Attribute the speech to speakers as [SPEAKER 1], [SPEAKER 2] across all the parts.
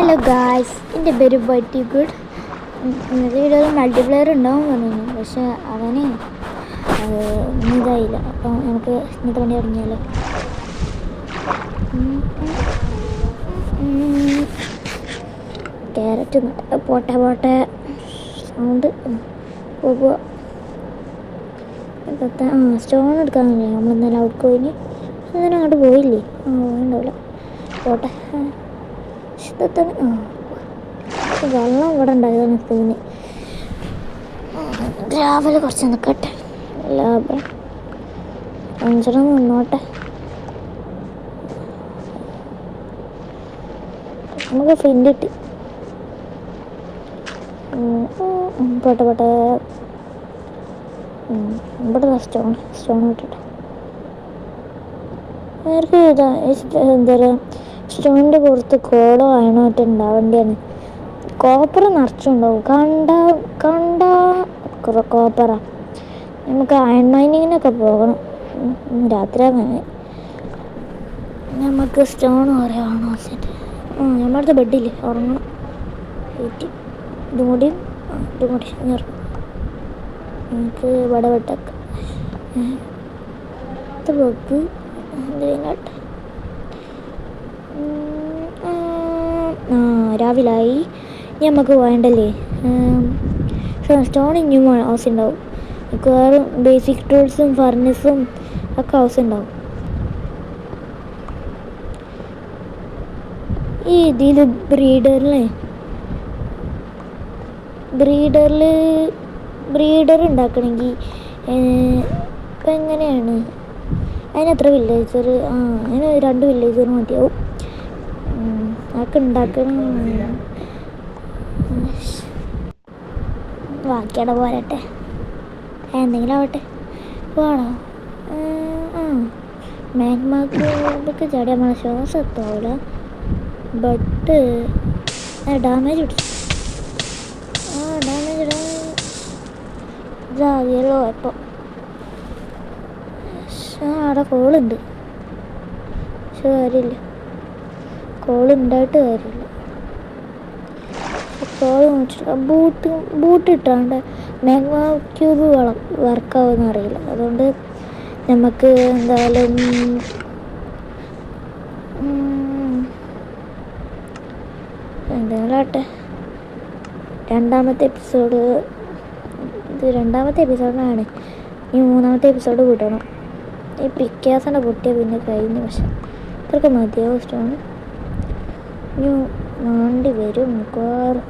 [SPEAKER 1] Hello guys, എൻ്റെ പേര് ബട്ടി good. ഇന്നത്തെ വീഡിയോയിൽ മൾട്ടിപ്ലെയർ ഉണ്ടാവും പറഞ്ഞു, പക്ഷെ അവന് ഇതായില്ല. അപ്പോൾ നമുക്ക് ഇന്നത്തെ പണി തുടങ്ങിയാലോ. ക്യാരറ്റ് പോട്ടെ പോട്ടെ സൗണ്ട് പോകുക. സ്റ്റോൺ എടുക്കാന്നില്ലേ, നമ്മളിന്നലെ ഔട്ട് പോയിന് അങ്ങനെ അങ്ങോട്ട് പോയില്ലേ. പോയിണ്ടാവില്ല, പോട്ടെ. വെള്ളം ഇവിടെ ഉണ്ടായതാണ് തീന്. രാവിലെ കുറച്ച് നിൽക്കട്ടെ, ലാഭം അഞ്ചര നിന്നോട്ടെ. നമുക്ക് ഫ്രിൻ്റ് കിട്ടി. പോട്ടെ പോട്ടെ. ഇവിടെ സ്റ്റോൺ ഇട്ടിട്ട് അവർക്ക് ഇതാ എന്താ പറയുക, സ്റ്റോണിൻ്റെ പുറത്ത് കോളോ അയണോ മറ്റോ ഉണ്ടാവേണ്ടിയാണ്. കോപ്പർ നിറച്ചുണ്ടാവും. കണ്ട കോപ്പറാ. നമുക്ക് അയൺ മൈനിങ്ങിനൊക്കെ പോകണം. രാത്രിയാണ്. നമുക്ക് സ്റ്റോൺ പറയാണോ വെച്ചിട്ട് നമ്മളടുത്ത് ബെഡില്ലേ, ഉറങ്ങണം. ഇതും കൂടി നമുക്ക് ഇവിടെ വെട്ടൊക്കെ വെക്ക് എന്തിനാട്ടെ. രാവിലായി. ഇനി നമുക്ക് വേണ്ടല്ലേ സ്റ്റോൺ. ഇനിയും ആവശ്യമുണ്ടാവും. മിക്കവാറും ബേസിക് ടൂൾസും ഫർണിസും ഒക്കെ ആവശ്യമുണ്ടാവും. ഈ ഇതിൽ ബ്രീഡർ ഉണ്ടാക്കണമെങ്കിൽ ഇപ്പം എങ്ങനെയാണ് അതിനെത്ര വില്ലേജർ? അതിന് 2 വില്ലേജർ മതിയാവും. അതൊക്കെ ഉണ്ടാക്കണം. ബാക്കിയുടെ പോരട്ടെ, എന്തെങ്കിലും ആവട്ടെ. വേണോ? മാഗ്മാക്ക് ചാടിയാൽ നമ്മളെ ശ്വാസം എത്താവില്ല. ബട്ട് ഡാമേജ് പിടിച്ചു. ഡാമേജ് ഇതാകിയല്ലോ. ഇപ്പോൾ അവിടെ കോളുണ്ട്, പക്ഷെ കാര്യമില്ല. കോളുണ്ടായിട്ട് കാര്യമില്ല. കോൾ നോക്കില്ല. ബൂട്ട് ഇട്ടാണ്ട് മാഗ്മ ക്യൂബ് വർക്കാവുമെന്ന് അറിയില്ല. അതുകൊണ്ട് നമുക്ക് എന്തായാലും എന്തെങ്കിലും ആട്ടെ. രണ്ടാമത്തെ എപ്പിസോഡാണ്. ഈ 3ാമത്തെ എപ്പിസോഡ് വിടണം. ഈ പിക്കാസിൻ്റെ പൊട്ടിയ പിന്നെ കഴിഞ്ഞു. പക്ഷെ ഇത്രയൊക്കെ മതിയാവും സ്റ്റോൺ. ഇനി വേണ്ടി വരും മിക്കവാറും.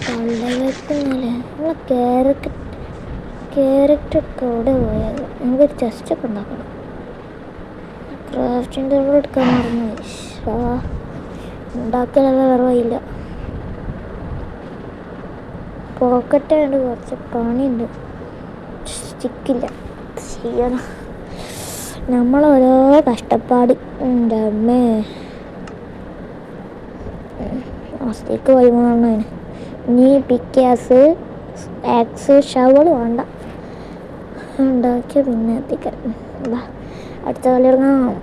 [SPEAKER 1] പള്ളവെക്കുന്നല്ലേ നമ്മളെ ക്യാരറ്റൊക്കെ അവിടെ പോയത്. നമുക്കൊരു ചെസ്റ്റൊക്കെ ഉണ്ടാക്കണം. ക്രാഫ്റ്റിംഗ് ടേബിൾ എടുക്കാൻ മറന്നു. ഉണ്ടാക്കലല്ല, വേറെ വഴിയില്ല. പോക്കറ്റായതുകൊണ്ട് കുറച്ച് പണിയുണ്ട്. സ്റ്റിക്കില്ല, ചെയ്യണം. നമ്മളോരോ കഷ്ടപ്പാട്. എൻ്റെ അമ്മേ, സ്റ്റിക്ക് 13 ഇനി പിക്കാസ്, ആക്സ്, ഷവൾ വേണ്ട. ഉണ്ടാക്കിയ പിന്നെ എത്തിക്കാൻ. അടുത്ത കളി ഇറങ്ങാം.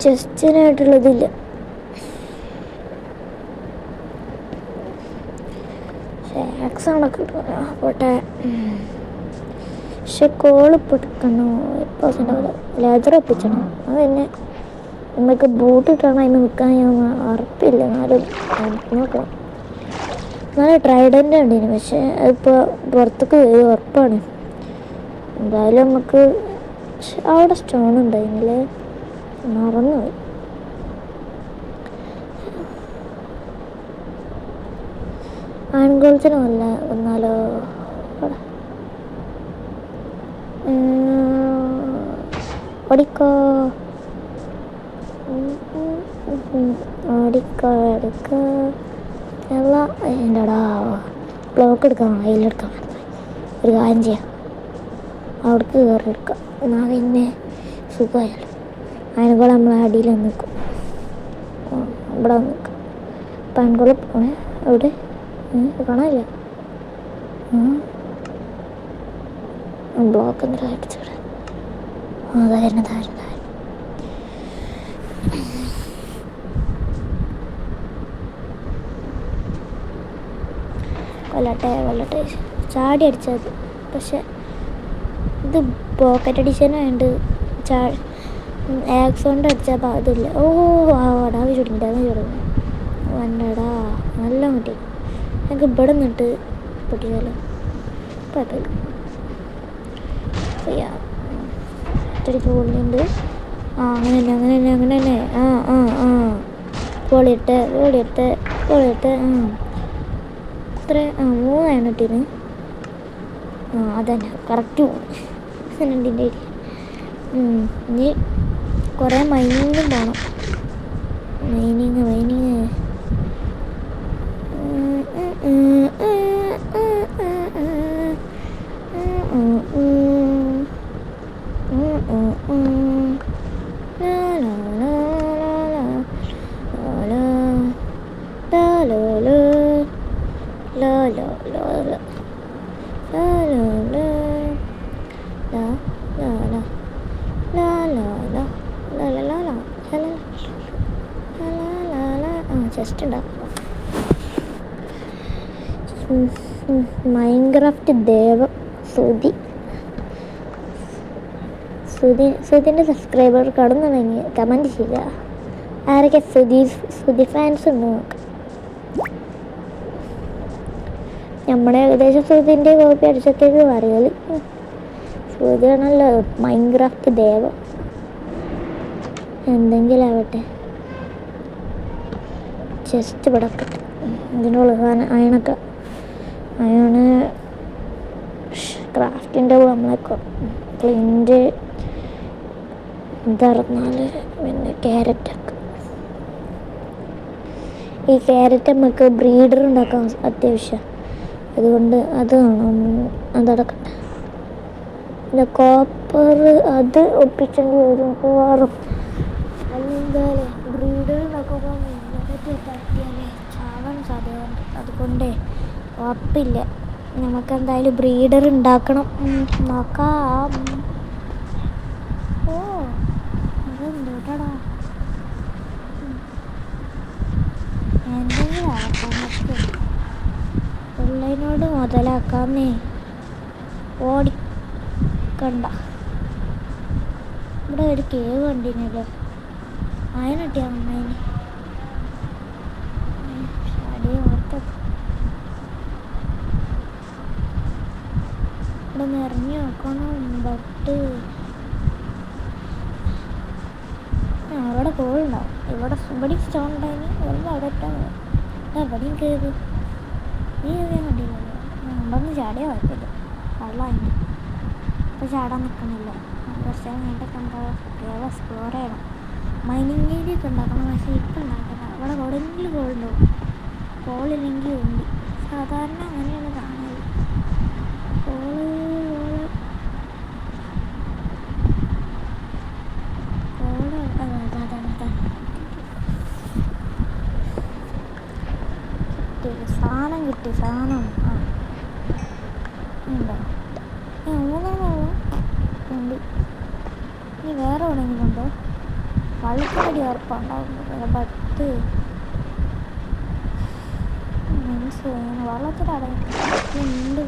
[SPEAKER 1] ചെസ്റ്റിനായിട്ടുള്ളതില്ല. ആക്സാണ് കിട്ടുക. പോട്ടെ. പക്ഷെ കോളിപ്പോൾ എടുക്കണോ? ഇപ്പോൾ ലെതർ ഒപ്പിച്ചണം. അത് തന്നെ നമുക്ക് ബൂട്ട് ഇട്ടാണ് അതിന് നിൽക്കാൻ ഞാൻ ഉറപ്പില്ല. എന്നാലും നോക്കണം. നല്ല ട്രൈഡൻ്റ് ഉണ്ടിന്, പക്ഷെ അതിപ്പോൾ പുറത്തേക്ക് വരും ഉറപ്പാണ്. എന്തായാലും നമുക്ക് അവിടെ സ്റ്റോൺ ഉണ്ടായിരുന്നില്ലേ, മറന്നുപോയി. ആൺകുളത്തിനുമല്ല വന്നാലോ? ഓടിക്കോ എന്താടാ, ബ്ലോക്ക് എടുക്കാം, അതിലെടുക്കാം. ഒരു കാര്യം ചെയ്യാം, അവിടേക്ക് കയറി എടുക്കാം. എന്നാൽ പിന്നെ സുഖമായാലും. അതിനെക്കൂടെ നമ്മൾ അടിയിൽ നിൽക്കും. ഇവിടെ നിൽക്കാം. പൺകുളം അവിടെ കാണാനില്ല. ബ്ലോക്ക് എന്തെങ്കിലും അടിച്ചിട. അതായിരുന്നു കൊല്ലട്ടെ ചാടി അടിച്ചത്. പക്ഷെ ഇത് പോക്കറ്റ് അഡിഷനായതുകൊണ്ട് ആക്സോണ്ട് അടിച്ചപ്പോൾ അതില്ല. ഓ ഡാമേജ് തുടങ്ങി വന്നടാ. നല്ല കുട്ടി. ഞങ്ങൾക്ക് ഇവിടെ നിന്നിട്ട് പൊട്ടിയാലോ? കുഴപ്പമില്ല. ഒറ്റടി പൊള്ളിയുണ്ട്. അങ്ങനെ തന്നെ. പൊളിയിട്ട് ഇത്ര 3 ഇട്ടീന്. അതന്നെ കറക്റ്റ് 2 ഇനി കുറേ മൈനിങ്ങും പോകണം. മൈനിങ് ചെസ്റ്റ് ഉണ്ടാവും. മൈൻക്രാഫ്റ്റ് ദേവം സുധിൻ്റെ സബ്സ്ക്രൈബർ കടന്നുണ്ടെങ്കിൽ കമൻറ്റ് ചെയ്യുക. ആരൊക്കെ സുധി ഫാൻസ് ഉണ്ട് നോക്കാം. നമ്മുടെ ഏകദേശം സുധിൻ്റെ കോപ്പി അടിച്ചത്തേക്ക് അറിയാല്. സുധിയാണല്ലോ മൈൻക്രാഫ്റ്റ് ദേവം. എന്തെങ്കിലും ആവട്ടെ. ചെസ്റ്റ് പടക്കട്ടെ. ഇതിനുള്ള അയണൊക്കെ അയണ് ക്രാഫ്റ്റിൻ്റെ നമ്മളൊക്കെ ഫ്ലിൻറ്റ് ഇതറന്നാൽ പിന്നെ ക്യാരറ്റൊക്കെ. ഈ ക്യാരറ്റ് നമുക്ക് ബ്രീഡർ ഉണ്ടാക്കാൻ അത്യാവശ്യം. അതുകൊണ്ട് അത് വേണം. അതടക്കട്ടെ. പിന്നെ കോപ്പർ അത് ഒപ്പിച്ചെങ്കിൽ വരും വേറും. എന്തായാലും ബ്രീഡർ ഉണ്ടാക്കുമ്പോൾ തട്ടിയാലേ ചാവാൻ സാധ്യതയുണ്ട്. അതുകൊണ്ടേ ഉറപ്പില്ല. നമുക്കെന്തായാലും ബ്രീഡർ ഉണ്ടാക്കണം. നോക്കാം. അതെന്തോട്ടാടാ എന്തെങ്കിലും ആക്കാൻ പിള്ളേനോട് മുതലാക്കാന്നേ. ഓടിക്കണ്ട. ഇവിടെ ഒരു കേവ് കണ്ടിനല്ലോ. അതിനട്ടിയാ അമ്മേന് ചടിയ മൊത്തം ഇവിടെ നിറഞ്ഞു നോക്കണം. ബട്ട് അവിടെ കോളുണ്ടാവും. ഇവിടെ സ്റ്റോൺ ഉണ്ടായിന്. ഇവിടെ അവിടെ ഇട്ടാൽ എവിടെയും കയറി. നീ കയറിയാൽ കണ്ടില്ലല്ലോ. നമ്മളൊന്നും ചാടിയാൽ കുഴപ്പമില്ല. വെള്ളമായിട്ട് ഇപ്പോൾ ചാടാൻ നിൽക്കുന്നില്ല. കുറച്ച് കഴിഞ്ഞിട്ടൊക്കെ എന്താ കേവ് എക്സ്പ്ലോർ ചെയ്യണം. മൈനിങ് ഏരിയ ഒക്കെ ഉണ്ടാക്കണം. പക്ഷേ ഇപ്പം ഉണ്ടാക്കണം. അവിടെ എവിടെയെങ്കിലും കോളുണ്ടാവും. കോളില്ലെങ്കിൽ ഉണ്ട്. സാധാരണ അങ്ങനെയാണ് കാണുന്നത്. കോള് കിട്ടി സാധനം. ഉണ്ടോ? ഉണ്ട്. ഇനി വേറെ എവിടെയെങ്കിലും ഉണ്ടോ? വള്ളത്തിനടി ഉറപ്പുണ്ടാവും. ബട്ട് മനസ്സിലായി. വള്ളത്തിലടയുണ്ട്.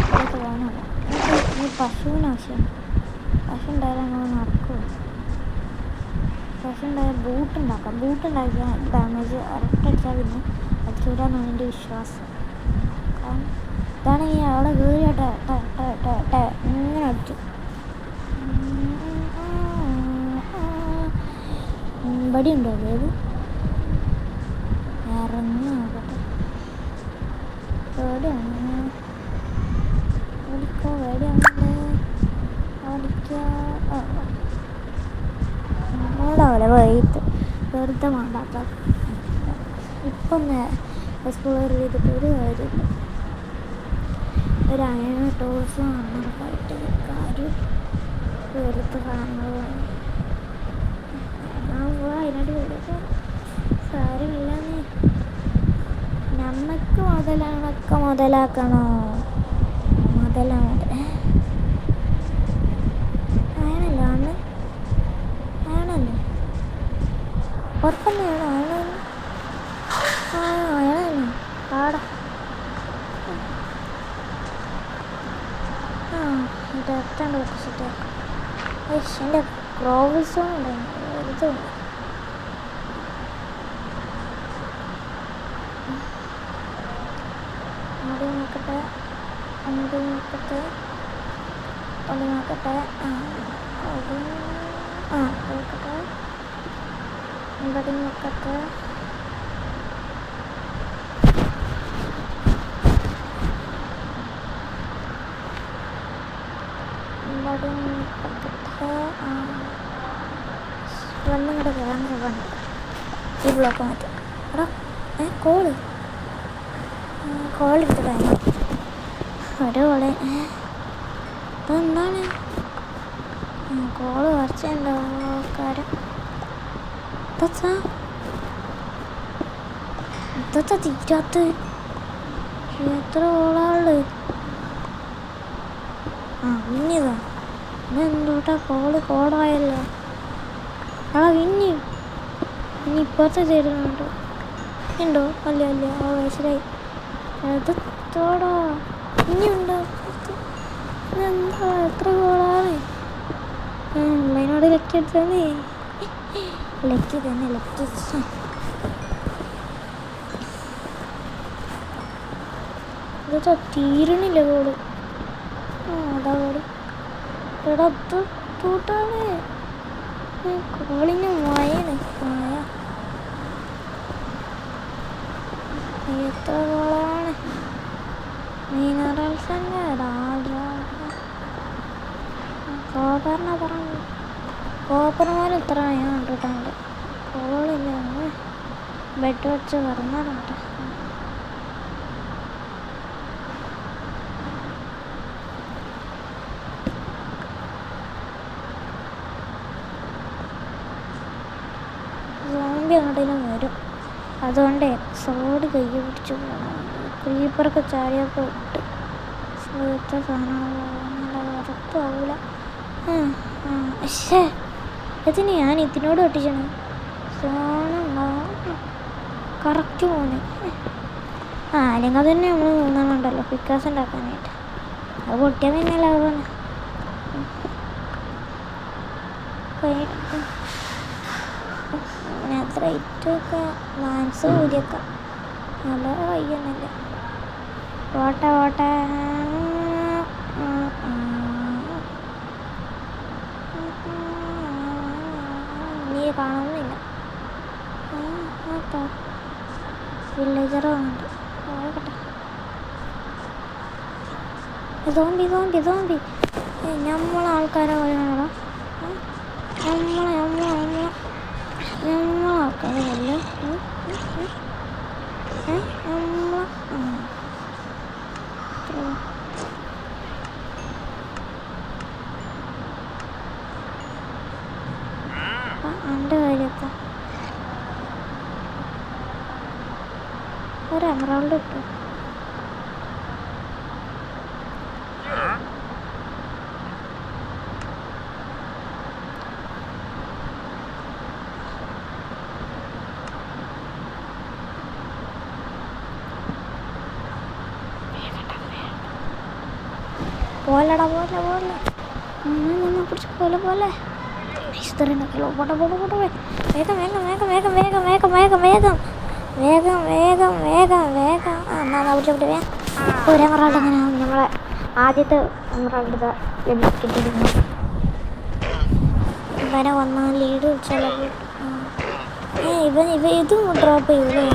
[SPEAKER 1] അതൊക്കെ വേണം. ഈ പശുവിനാവശ്യമാണ്. പശു ഉണ്ടായാലും അങ്ങനെ നടക്കുമോ? പശു ഉണ്ടായാൽ ബൂട്ടുണ്ടാക്കാം. ബൂട്ടുണ്ടാക്കിയാൽ ഡാമേജ് അരട്ടടിച്ചാൽ പിന്നെ അടിച്ചൂരാന്നാണ് എൻ്റെ വിശ്വാസം. കാരണം ഇതാണ് ഈ അവിടെ കയറിയാട്ടെ ഇങ്ങനെ അടിച്ചു. ഇവിടെ ഉണ്ടോ? അതായത് ഇറങ്ങി നോക്കട്ടെ. എവിടെയാണ് ഓടിക്കോ? എവിടെയാണല്ലേ ഓടിക്കുക? ഓടാവല്ലേ വൈകിട്ട് വെറുതെ വേണ്ടാത്ത. ഇപ്പം എക്സ്പ്ലോർ ചെയ്തിട്ട് ഒരു കാര്യമില്ല. ഒരു അയണ ടോൾസ് കാണാനായിട്ട് കാര്യം വെറുതെ കാണുന്നത്. അതിനായിട്ട് വെറുതെ സാരമില്ലെന്നേ. നമുക്ക് മുതലാണൊക്കെ മുതലാക്കണോ? മുതലാണ് അങ്ങനല്ല. ഉറപ്പന്നെയാണോ അയാൾ? ആ അയാൾ തന്നെ ആടാ. ആ ഇത് എത്താണ്ട് വെച്ചിട്ട് എൻ്റെ ക്രോവൽ സോൺ ഉണ്ടായിരുന്നു വെറുതെ. ആദ്യം നോക്കട്ടെ, അങ്ങോട്ട് നോക്കട്ടെ, ഒന്ന് നോക്കട്ടെ. ആ നോക്കട്ടെ, ഇവിടെ നോക്കട്ടെ. ഇവിടെ നോക്കട്ടെ. വെള്ളം കൂടെ കയറാൻ വേണ്ട ഈ ബ്ലോക്ക് മാറ്റാം. എടാ കോളെടുത്തിട്ടായിരുന്നു ഒരു കോള്. ഇതെന്താണ് കോള് കുറച്ചുണ്ടോ കാര്യം? ഇതൊക്കെ തീരാത്ത എത്ര കോളാള്? പിന്നെതാ ഇതെന്തോട്ടാ കോളായല്ലോ. ഇനി ഇപ്പുറത്തെ തരുന്നുണ്ട് ഉണ്ടോ? അല്ല മനസ്സിലായി. എതോടാ ഇനിയുണ്ടോ? ഇതെന്താ എത്ര കോളാണ്? ഓൺലൈനോട് ലക്കി എടുത്തേ. ലക്കി ഇതാ തീരണില്ല കോള്. അതാ കോള്. എടാ തൂട്ടാണ് കോളിന് മായാണ്. എത്ര കോളാണ്? മിനറൽസ് തന്നെ കോപ്പറിനെ പറഞ്ഞു. കോപ്പർമാർ ഇത്ര ഞാൻ കണ്ടിട്ടുണ്ട്. കോളില്ല ബെഡ് വെച്ച് പറഞ്ഞാലുണ്ട്. സോംബി അങ്ങോട്ടേലും വരും. അതുകൊണ്ട് സോഡ് കൈ പിടിച്ച് പോകണം. ക്രീപ്പറൊക്കെ ചാടിയൊക്കെ ഇട്ട് ശ്രദ്ധ സാധനങ്ങൾ ഉറപ്പാവൂല. പക്ഷേ ഇതിന് ഞാൻ ഇതിനോട് ഒട്ടിച്ചാണ് സാധനം കറക്റ്റ് പോകുന്നത്. അല്ലെങ്കിൽ തന്നെ നമ്മൾ മൂന്നെണ്ണുണ്ടല്ലോ പിക്കാസ് ഉണ്ടാക്കാനായിട്ട്. അത് പൊട്ടിയാൽ പിന്നെ ലാഭമാണ്. നെത്രൈറ്റൊക്കെ മാൻസ് ഊരിയൊക്കെ നല്ല വയ്യൊന്നുമില്ല. പോട്ടെ നീ കാണുന്നില്ല. വില്ലേജറുണ്ട്. സോംബി നമ്മളാൾക്കാരെ പറയാനാണോ? നമ്മളാൾക്കാരല്ലേ? എൻ്റെ കാര്യമൊക്കെ ഒരു എമറാൾഡ് ഇട്ടു. പോലടാ പോലെ പിടിച്ച് പോലെ ഇഷ്ടറിനൊക്കെല്ലോ. പോട്ടെ വേഗം. എന്നാ പിടിച്ചോട്ടെ. ഒരു എമറാൾഡ് അങ്ങനെ നമ്മളെ ആദ്യത്തെ എമറാൾഡ് ലഭിച്ചിട്ടിരുന്നു. ഇവനെ വന്നാൽ ലീഡ് വിളിച്ചാലോ. ഇതും ഡ്രോപ്പ് ചെയ്യൂലേ?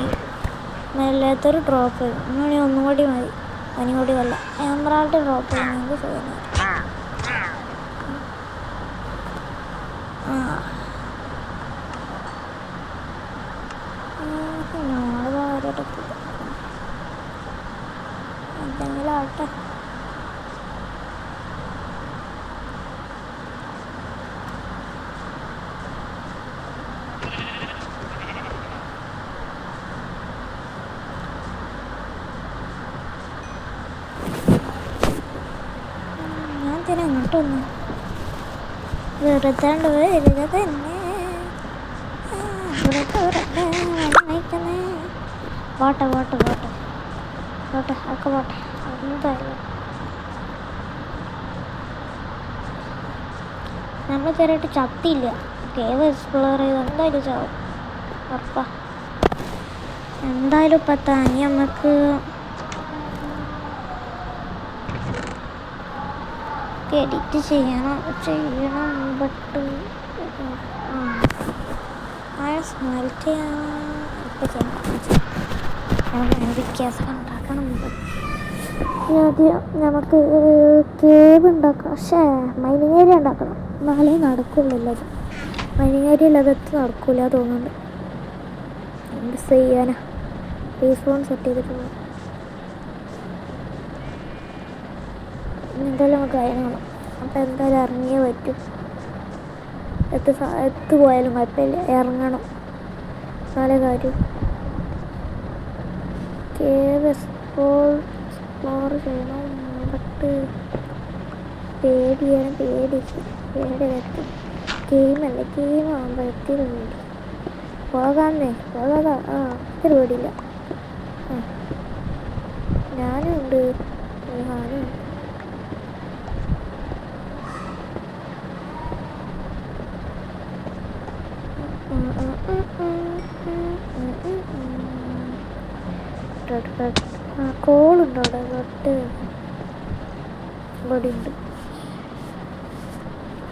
[SPEAKER 1] നല്ലാത്തൊരു ഡ്രോപ്പ് ചെയ്യും. എന്നാണെങ്കിൽ ഒന്നും കൂടി മതി. അതിനും കൂടി വല്ല എമറാൾഡ് ഡ്രോപ്പ് ചെയ്യുന്നെങ്കിൽ ചെയ്യുന്നത്. എന്തെങ്കിലും ആവട്ടെ. ഞാൻ തന്നെ അങ്ങോട്ടൊന്നു വെറുതെ വരിക തന്നെ. പോട്ടെ പോട്ടെ പോട്ടെ പോട്ടെ ഒക്കെ പോട്ടെ എന്തായാലും നമ്മൾ കയറിയിട്ട് ചത്തില്ല. കേവ് എക്സ്പ്ലോർ ചെയ്ത് എന്തായാലും ചാവും ഉറപ്പാ. എന്തായാലും ഇപ്പം തനി നമുക്ക് എഡിറ്റ് ചെയ്യണം ബട്ട് സ്മെൽറ്റ് ചെയ്യണം. ഇപ്പം ചെയ്യണം വ്യത്യാസം ഉണ്ടാക്കണം. ആദ്യം നമുക്ക് കേവ് ഉണ്ടാക്കാം. പക്ഷേ മൈനിങ് ഏരിയ ഉണ്ടാക്കണം, എന്നാലേ നടക്കുള്ളൂ. മൈനിങ് ഏരിയ ഇല്ലാതെ നടക്കില്ല തോന്നുന്നുണ്ട്. എന്ത് ചെയ്യാനാ, റീസ്പോൺ സെറ്റ് ചെയ്തിട്ടുള്ളൂ. എന്തായാലും നമുക്ക് അതിനാണ്. അപ്പം എന്തായാലും ഇറങ്ങിയേ പറ്റും. എത്ത് പോയാലും കുഴപ്പമില്ല, ഇറങ്ങണം നല്ല കാര്യം. കേവ് എക്സ്പ്ലോർ ചെയ്യണം. ബട്ട് പേടി വരത്തും. ഗെയിമാകുമ്പോൾ എത്തിയത് പേടി. പോകാതെ ഇത്തിരി പേടിയില്ല. ഞാനും ഉണ്ട്. കോളുണ്ടോ അവിടെ? ഇവിടെ ഉണ്ട്.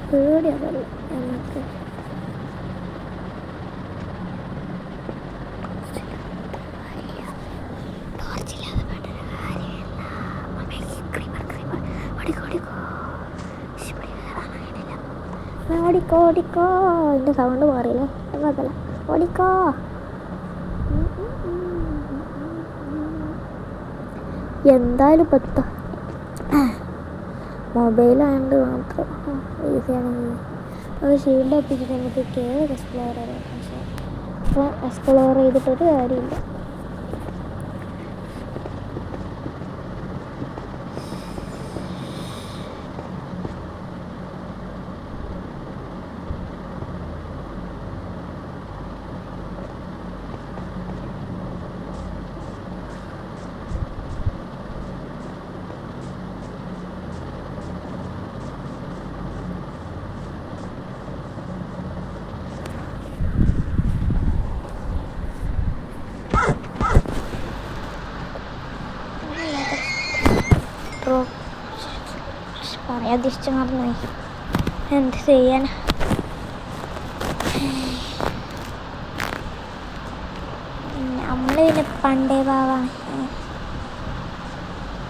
[SPEAKER 1] പേടിയാണല്ലോ നമുക്ക്. ഓടിക്കോ എൻ്റെ സൗണ്ട് മാറിയില്ലേ? കുഴപ്പമില്ല, ഓടിക്കോ. എന്തായാലും പത്താ മൊബൈലായതുകൊണ്ട് മാത്രം ഈസിയാണെങ്കിൽ അത് ഷീൽഡ് ഒപ്പിച്ചിട്ട് നമുക്ക് കേവ് എക്സ്പ്ലോർ ചെയ്യാം. പക്ഷേ ഇപ്പോൾ എക്സ്പ്ലോർ ചെയ്തിട്ടൊരു കാര്യമില്ല. പറയാതിരിച്ച് മറന്നുപോയി. എന്ത് ചെയ്യാൻ? നമ്മൾ പിന്നെ പണ്ടേ പാവാണ്.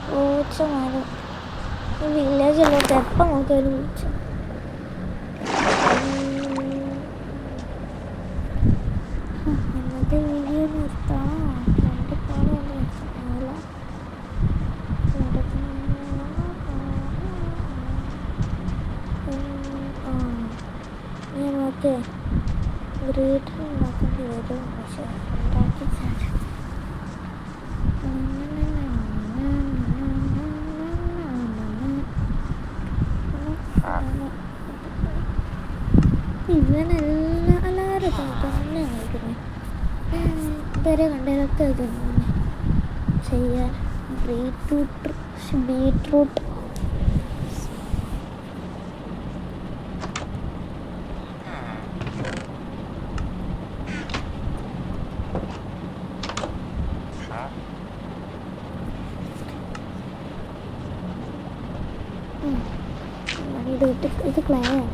[SPEAKER 1] പൂച്ചമാരും ഈ വില്ലേജിലോട്ട് എപ്പം നോക്കിയാലും പൂച്ച. എന്നിട്ട് വീഡിയോ നിർത്താം. രണ്ട് പാടൊന്നും നിർത്താനില്ല. നമുക്ക് ഗ്രേറ്റർ ഉണ്ടാക്കേണ്ടി വരും. പക്ഷെ ഉണ്ടാക്കി എല്ലാവരും തന്നെ കഴിക്കുന്നത് ഇതുവരെ കണ്ടതൊക്കെ ഇത് ചെയ്യാൻ. ബീട്രൂട്ട് ഇത് ക്ലേ ആണ്.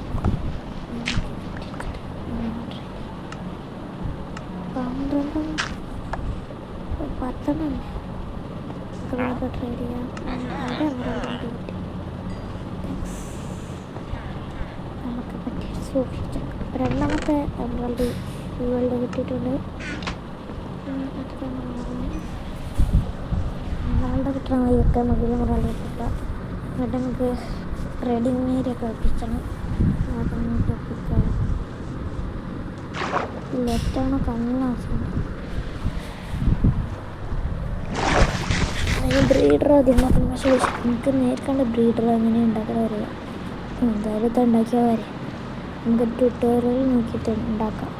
[SPEAKER 1] 10 ട്രേഡ് ചെയ്യാം. നമുക്ക് പറ്റി സൂക്ഷിച്ചു. രണ്ടാമത്തെ എമറൽഡ് കിട്ടിയിട്ടുണ്ട്. എമറൽഡ് കിട്ടണ ഇതൊക്കെ മതിൽ എമറൽഡ് കിട്ടില്ല. എന്നിട്ട് നമുക്ക് ട്രേഡിങ് ഏരിയ ഒക്കെ ഒപ്പിച്ചണം. അത് നമുക്ക് ഒപ്പിക്കാം. ലെഫ്റ്റാണോ കണ്ണാശം ബ്രീഡർ ആദ്യം നോക്കണം. പക്ഷേ നമുക്ക് നേരിക്കണ്ട ബ്രീഡർ എങ്ങനെ ഉണ്ടാക്കാൻ അറിയാം. എന്തായാലും ഇത് ഉണ്ടാക്കിയാൽ വരെ നമുക്ക് ട്യൂട്ടോറിയൽ നോക്കിയിട്ട് ഉണ്ടാക്കാം.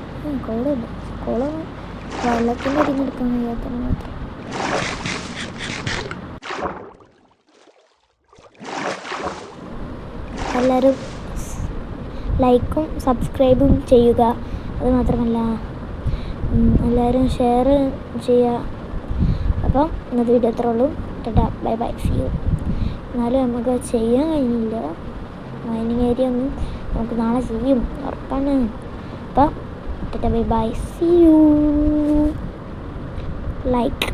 [SPEAKER 1] കോളുണ്ട് കുളം വെള്ളത്തിൻ്റെ അടിയിൽ എടുക്കാൻ വയ്യാത്തത് മാത്രം. എല്ലാവരും ലൈക്കും സബ്സ്ക്രൈബും ചെയ്യുക. അതുമാത്രമല്ല എല്ലാവരും ഷെയർ ചെയ്യുക. അപ്പം ഇന്നത്തെ വീഡിയോ അത്രേ ഉള്ളൂ. Tata bye bye see you. എന്നാലും നമുക്ക് ചെയ്യാൻ കഴിഞ്ഞില്ല. മൈനിങ് ഏരിയ ഒന്നും നമുക്ക് നാളെ ചെയ്യും, ഉറപ്പാണ്. അപ്പം tata bye bye see you. Like